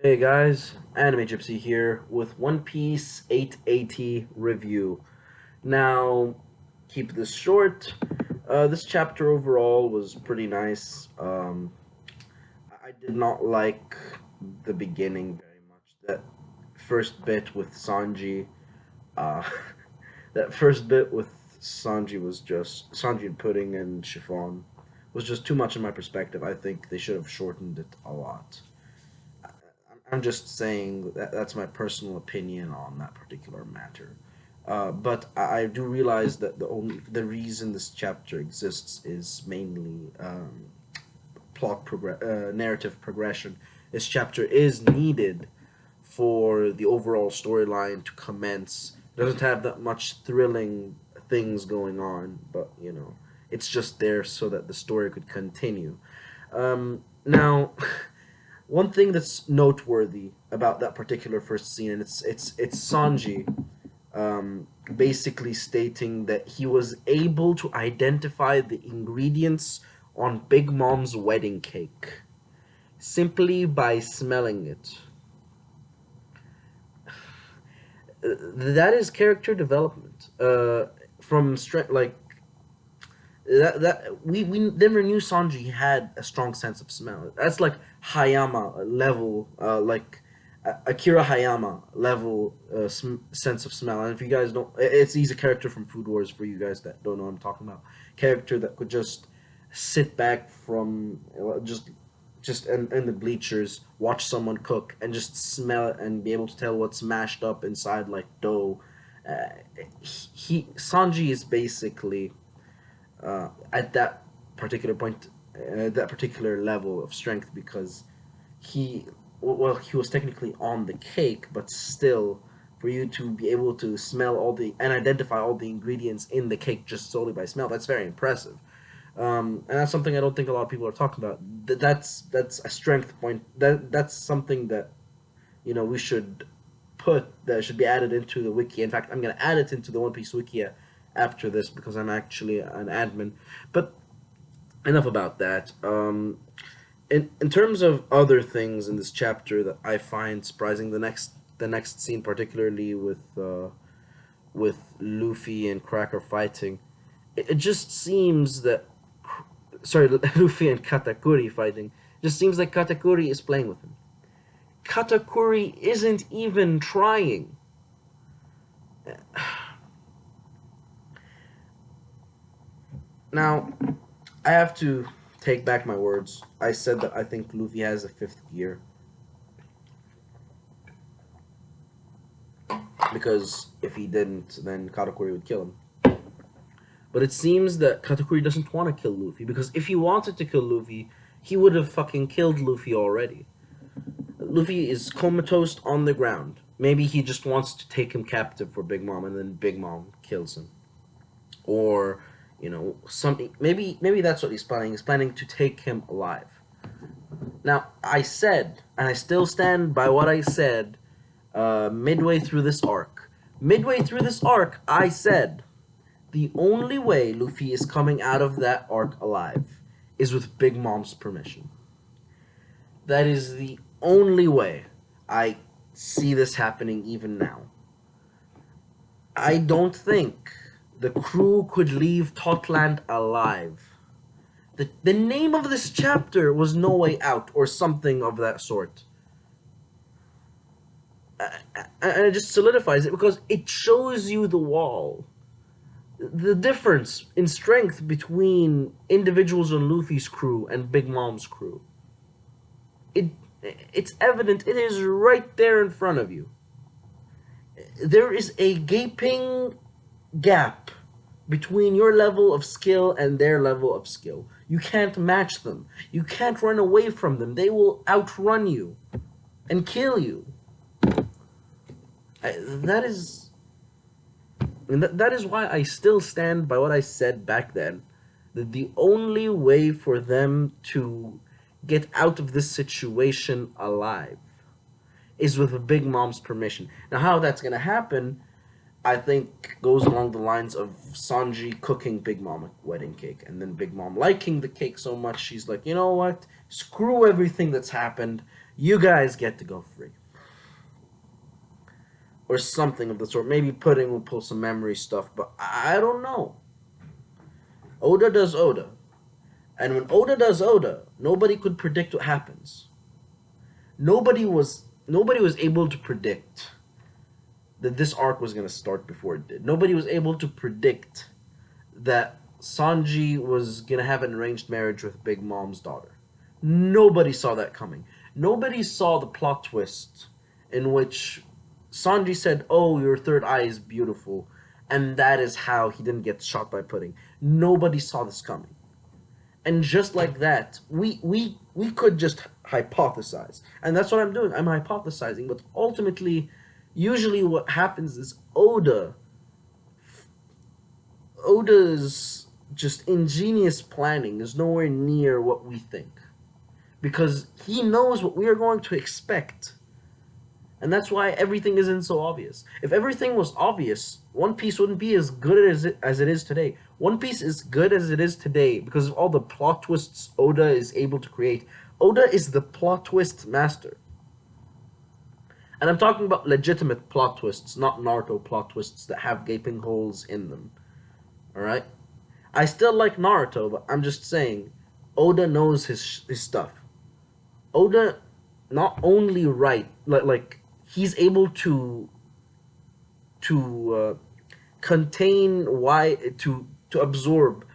Hey guys, Anime Gypsy here with One Piece 880 review. Now, keep this short. This chapter overall was pretty nice. I did not like the beginning very much. That first bit with Sanji, uh, that first bit with Sanji was just Sanji and Pudding and Chiffon was just too much in my perspective. I think they should have shortened it a lot. I'm just saying that that's my personal opinion on that particular matter. But I do realize that the reason this chapter exists is mainly narrative progression. This chapter is needed for the overall storyline to commence. It doesn't have that much thrilling things going on, but it's just there so that the story could continue. Now, one thing that's noteworthy about that particular first scene, and it's Sanji, basically stating that he was able to identify the ingredients on Big Mom's wedding cake simply by smelling it. That is character development. From strength, like we never knew Sanji had a strong sense of smell. That's like Hayama level, like Akira Hayama level sense of smell. And if you guys don't, he's a character from Food Wars for you guys that don't know what I'm talking about. Character that could just sit back from just in the bleachers, watch someone cook, and just smell it and be able to tell what's mashed up inside like dough. Uh, Sanji is basically at that particular point, that particular level of strength because he, well, he was technically on the cake, but still, for you to be able to smell all the and identify all the ingredients in the cake just solely by smell, that's very impressive. And that's something I don't think a lot of people are talking about. That's a strength point. That's something that we should put that should be added into the wiki. In fact, I'm gonna add it into the One Piece wiki after this because I'm actually an admin. But enough about that. In terms of other things in this chapter that I find surprising, the next scene, particularly with Luffy and Cracker fighting, it just seems that sorry, Luffy and Katakuri fighting. It just seems like Katakuri is playing with him. Katakuri isn't even trying. Now, I have to take back my words. I said that I think Luffy has a fifth gear because if he didn't, then Katakuri would kill him. But it seems that Katakuri doesn't want to kill Luffy because if he wanted to kill Luffy, he would have fucking killed Luffy already. Luffy is comatose on the ground. Maybe he just wants to take him captive for Big Mom, and then Big Mom kills him. Or, something. Maybe that's what he's planning. He's planning to take him alive. Now, I said, and I still stand by what I said. Midway through this arc, I said the only way Luffy is coming out of that arc alive is with Big Mom's permission. That is the only way I see this happening even now. I don't think the crew could leave Totland alive. The name of this chapter was No Way Out or something of that sort. And it just solidifies it because it shows you the wall. The difference in strength between individuals on Luffy's crew and Big Mom's crew. It it's evident. It is right there in front of you. There is a gaping gap between your level of skill and their level of skill. You can't match them. You can't run away from them. They will outrun you and kill you. That is and that is why I still stand by what I said back then. That the only way for them to get out of this situation alive is with Big Mom's permission. Now, how that's gonna happen, I think, goes along the lines of Sanji cooking Big Mom a wedding cake, and then Big Mom liking the cake so much she's like, you know what? Screw everything that's happened. You guys get to go free. Or something of the sort. Maybe Pudding will pull some memory stuff, but I don't know. Oda does Oda. And when Oda does Oda, nobody could predict what happens. Nobody was able to predict that this arc was gonna start before it did. Nobody was able to predict that Sanji was gonna have an arranged marriage with Big Mom's daughter. Nobody saw that coming. Nobody saw the plot twist in which Sanji said, "Oh, your third eye is beautiful," and that is how he didn't get shot by Pudding. Nobody saw this coming. And just like that, we could just hypothesize, and that's what I'm doing. I'm hypothesizing, but ultimately, usually what happens is Oda's just ingenious planning is nowhere near what we think, because he knows what we are going to expect. And that's why everything isn't so obvious. If everything was obvious, One Piece wouldn't be as good as it is today. One Piece is good as it is today because of all the plot twists Oda is able to create. Oda is the plot twist master. And I'm talking about legitimate plot twists, not Naruto plot twists that have gaping holes in them. Alright? I still like Naruto, but I'm just saying, Oda knows his stuff. Oda not only like he's able to contain why to absorb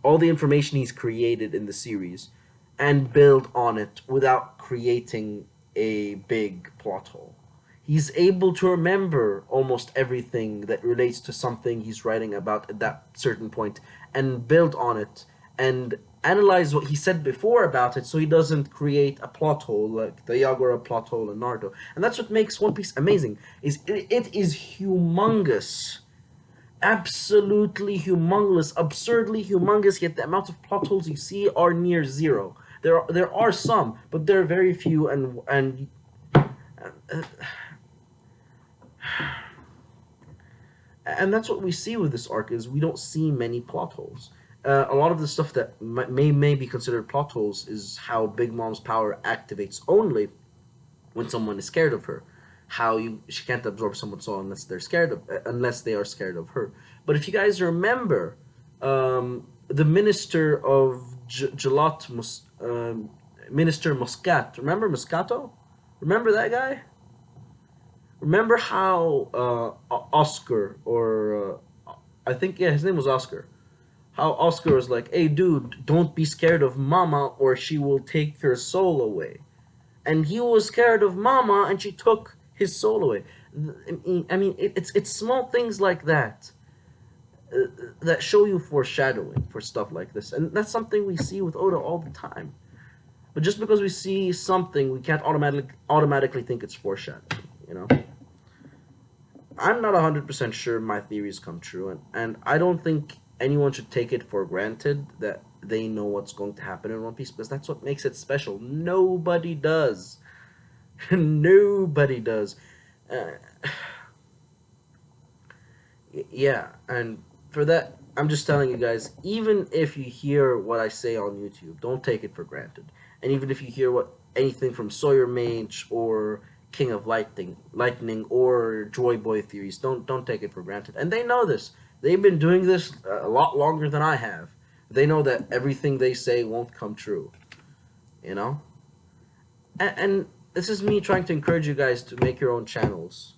all the information he's created in the series and build on it without creating a big plot hole. He's able to remember almost everything that relates to something he's writing about at that certain point and build on it and analyze what he said before about it so he doesn't create a plot hole like the Yagura plot hole in Naruto. And that's what makes One Piece amazing. It is humongous. Absolutely humongous, absurdly humongous, yet the amount of plot holes you see are near zero. There are some, but they're very few and that's what we see with this arc is we don't see many plot holes. A lot of the stuff that may be considered plot holes is how Big Mom's power activates only when someone is scared of her. She can't absorb someone's soul unless they are scared of her. But if you guys remember, the minister of Minister Muscat. Remember Moscato? Remember that guy? Remember how Oscar I think his name was Oscar. How Oscar was like, "Hey, dude, don't be scared of Mama, or she will take your soul away." And he was scared of Mama, and she took his soul away. I mean, it's small things like that that show you foreshadowing for stuff like this, and that's something we see with Oda all the time. But just because we see something, we can't automatically think it's foreshadowing. You know. I'm not 100% sure my theories come true, and I don't think anyone should take it for granted that they know what's going to happen in One Piece, because that's what makes it special. Nobody does. Nobody does. Uh, yeah, and for that, I'm just telling you guys, even if you hear what I say on YouTube, don't take it for granted. And even if you hear anything from Sawyer Mage or King of Lightning or Joy Boy theories, don't take it for granted. And they know this. They've been doing this a lot longer than I have. They know that everything they say won't come true. You know? And this is me trying to encourage you guys to make your own channels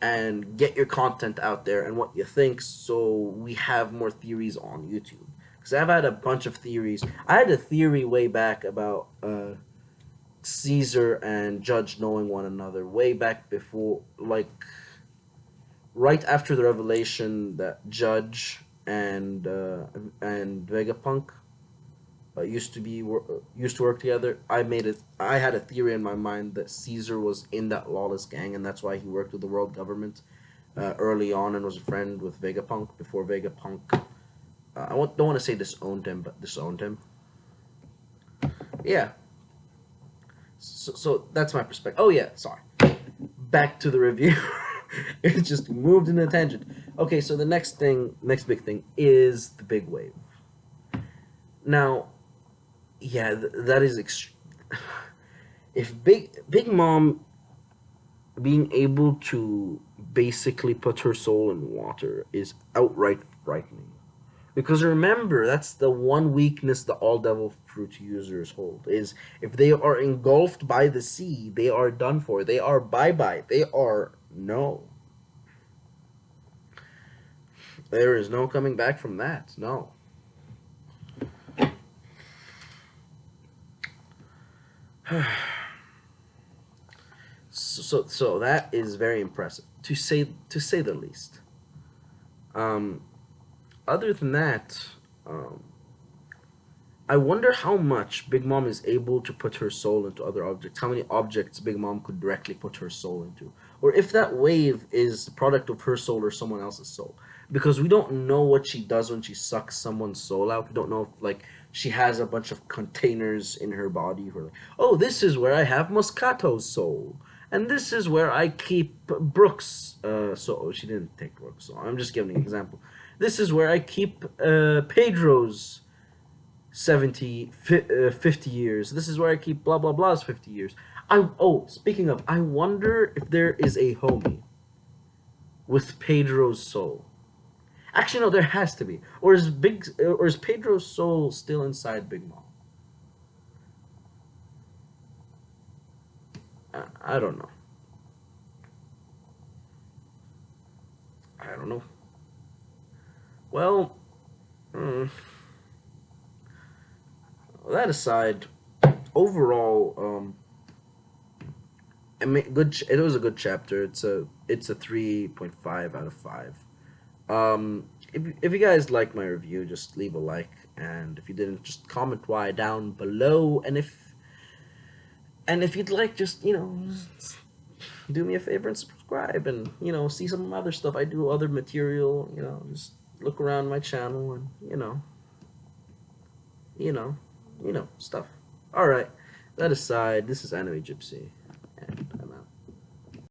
and get your content out there and what you think, so we have more theories on YouTube. Because I've had a bunch of theories. I had a theory way back about Caesar and Judge knowing one another way back before, like, right after the revelation that Judge and Vegapunk used to work together. I had a theory in my mind that Caesar was in that lawless gang, and that's why he worked with the world government early on and was a friend with Vegapunk before Vegapunk. Don't want to say disowned him, but disowned him. Yeah. So that's my perspective. Oh yeah, sorry. Back to the review. It just moved in a tangent. Okay, so the next big thing is the big wave. Now, yeah, that is if Big Mom being able to basically put her soul in water is outright frightening. Because remember, that's the one weakness the all devil fruit users hold is if they are engulfed by the sea, they are done for. They are bye bye. They are no. There is no coming back from that. No. So that is very impressive to say the least. Um, Other than that, um, I wonder how much Big Mom is able to put her soul into other objects. How many objects Big Mom could directly put her soul into, or if that wave is the product of her soul or someone else's soul. Because we don't know what she does when she sucks someone's soul out. We don't know if like she has a bunch of containers in her body for like, oh, this is where I have Moscato's soul, and this is where I keep Brooks. So she didn't take Brooks. So I'm just giving an example. This is where I keep Pedro's 50 years. This is where I keep blah blah blah's 50 years. Speaking of, I wonder if there is a homie with Pedro's soul. Actually, no, there has to be. Or is Pedro's soul still inside Big Mom? I don't know. I don't know. Well, mm, that aside, overall, I mean, it was a good chapter. It's a 3.5 out of 5. If you guys like my review, just leave a like, and if you didn't, just comment why down below. And if you'd like, just do me a favor and subscribe, and see some of my other stuff. I do other material. Just look around my channel, and you know stuff. All right. That aside, this is Anime Gypsy.